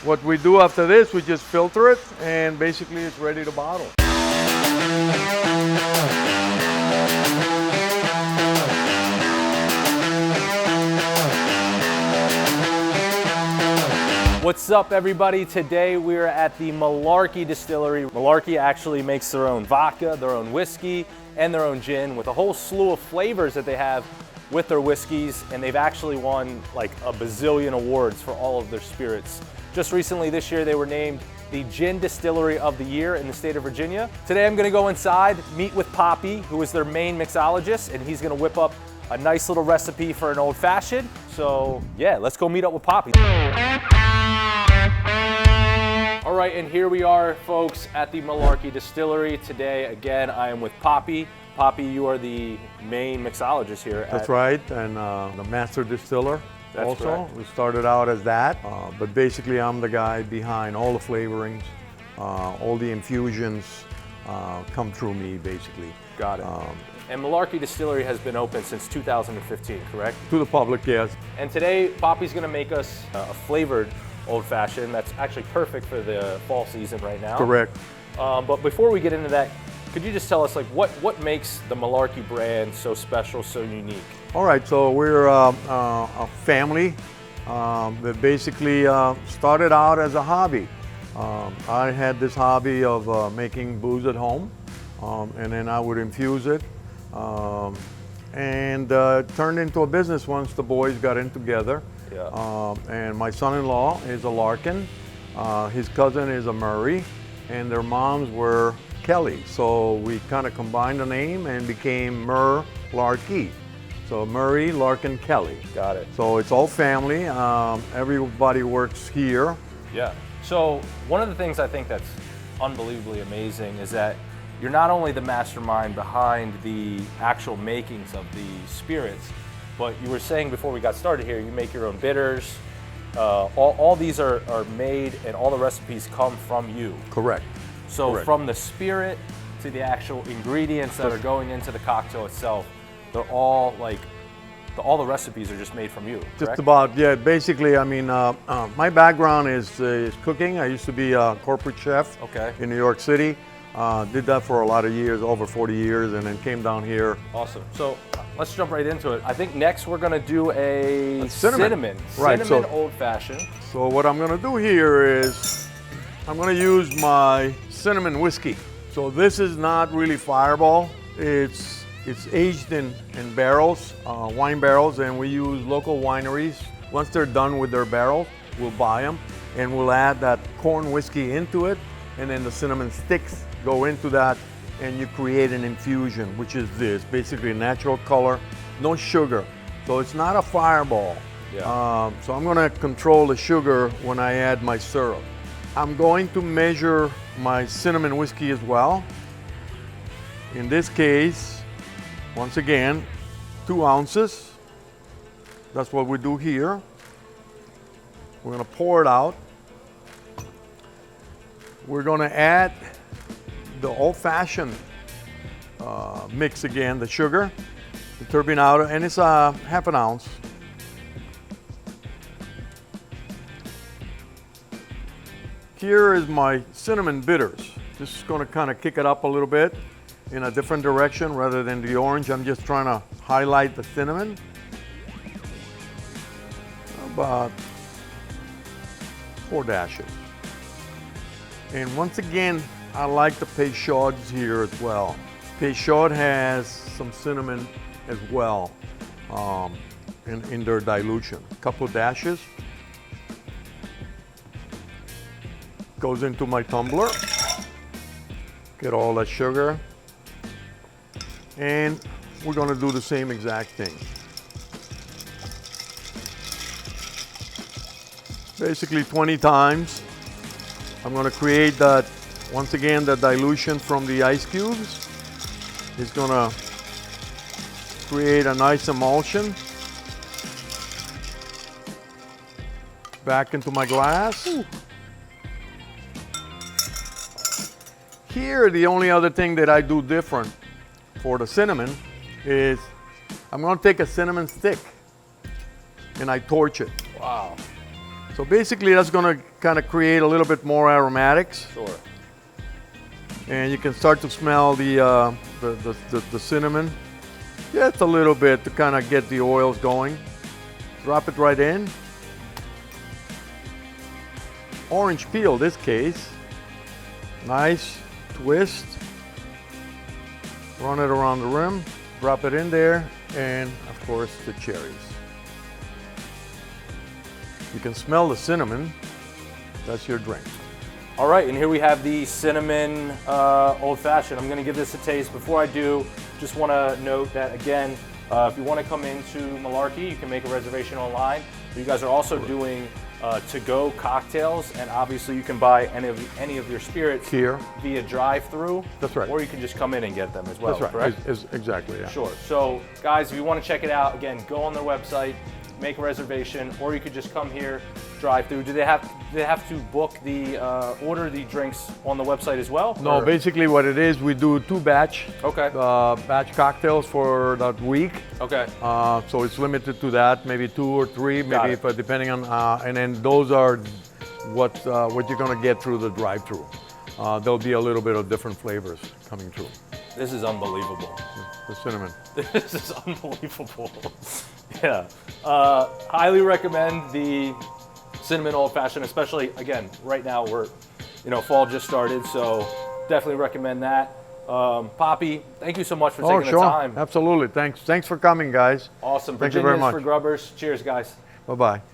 What we do after this, we just filter it, and basically it's ready to bottle. What's up, everybody? Today we're at the MurLarkey Distillery. MurLarkey actually makes their own vodka, their own whiskey, and their own gin with a whole slew of flavors that they have with their whiskeys, and they've actually won like a bazillion awards for all of their spirits. Just recently this year they were named the Gin Distillery of the Year in the state of Virginia. Today I'm gonna go inside, meet with Papi, who is their main mixologist, and he's gonna whip up a nice little recipe for an old fashioned. So yeah, let's go meet up with Papi. All right, and here we are, folks, at the MurLarkey Distillery. Today, again, I am with Papi. Papi, you are the main mixologist here. That's right, and the master distiller. That's also. correct. We started out as that, but basically I'm the guy behind all the flavorings, all the infusions come through me, basically. Got it. And MurLarkey Distillery has been open since 2015, correct? To the public, yes. And today, Papi's gonna make us a flavored old fashioned that's actually perfect for the fall season right now. Correct. But before we get into that, could you just tell us like what makes the MurLarkey brand so special, so unique? All right, so we're a family that basically started out as a hobby. I had this hobby of making booze at home, and then I would infuse it, and it turned into a business once the boys got in together. Yeah. And my son-in-law is a Larkin, his cousin is a Murray, and their moms were Kelly. So we kind of combined the name and became MurLarkey. So Murray, Larkin, Kelly. Got it. So it's all family. Everybody works here. Yeah. So one of the things I think that's unbelievably amazing is that you're not only the mastermind behind the actual makings of the spirits, but you were saying before we got started here, you make your own bitters. All these are made, and all the recipes come from you. Correct. So Correct. from the spirit to the actual ingredients that are going into the cocktail itself, they're all like, all the recipes are just made from you, correct? Just about, yeah. Basically, I mean, my background is cooking. I used to be a corporate chef in New York City. Did that for a lot of years, over 40 years, and then came down here. Awesome. So let's jump right into it. I think next we're gonna do a cinnamon. Right, Cinnamon so- old fashioned. So what I'm gonna do here is I'm gonna use my cinnamon whiskey. So this is not really Fireball. It's aged in barrels, wine barrels, and we use local wineries. Once they're done with their barrels, we'll buy them, and we'll add that corn whiskey into it, and then the cinnamon sticks go into that, and you create an infusion, which is this, basically a natural color, no sugar. So it's not a Fireball. Yeah. So I'm gonna control the sugar when I add my syrup. I'm going to measure my cinnamon whiskey as well. In this case, once again, 2 ounces. That's what we do here. We're gonna pour it out. We're gonna add the old-fashioned mix again, the sugar, the turbinado, and it's half an ounce. Here is my cinnamon bitters. Just gonna kind of kick it up a little bit in a different direction rather than the orange. I'm just trying to highlight the cinnamon. About 4 dashes. And once again, I like the Peychaud's here as well. Peychaud has some cinnamon as well in their dilution. A couple dashes. Goes into my tumbler. Get all that sugar. And we're gonna do the same exact thing. Basically 20 times. I'm gonna create that, once again, the dilution from the ice cubes. It's gonna create a nice emulsion. Back into my glass. Ooh. Here, the only other thing that I do different for the cinnamon is I'm gonna take a cinnamon stick and I torch it. Wow. So basically that's gonna kind of create a little bit more aromatics. Sure. And you can start to smell the cinnamon. Just a little bit to kind of get the oils going. Drop it right in. Orange peel, this case. Nice twist. Run it around the rim. Drop it in there. And of course the cherries. You can smell the cinnamon. That's your drink. All right, and here we have the cinnamon old fashioned. I'm gonna give this a taste. Before I do, just wanna note that again, if you wanna come into MurLarkey, you can make a reservation online. You guys are also doing to-go cocktails, and obviously you can buy any of your spirits Here. via drive-through. That's right. Or you can just come in and get them as well, That's right, correct? exactly, yeah. Sure, so guys, if you wanna check it out, again, go on their website, make a reservation, or you could just come here, drive through. Do they have to book the order the drinks on the website as well? No, or? basically what it is, we do 2 batch cocktails for that week. Okay. So it's limited to that, maybe 2 or 3, maybe depending on, and then those are what you're gonna get through the drive-through. There'll be a little bit of different flavors coming through. This is unbelievable. The cinnamon. This is unbelievable. Yeah. Highly recommend the cinnamon old fashioned, especially again, right now we're, fall just started, so definitely recommend that. Papi, thank you so much for taking the time. Absolutely. Thanks for coming, guys. Awesome. Thank you very much. For Grubbers. Cheers, guys. Bye-bye.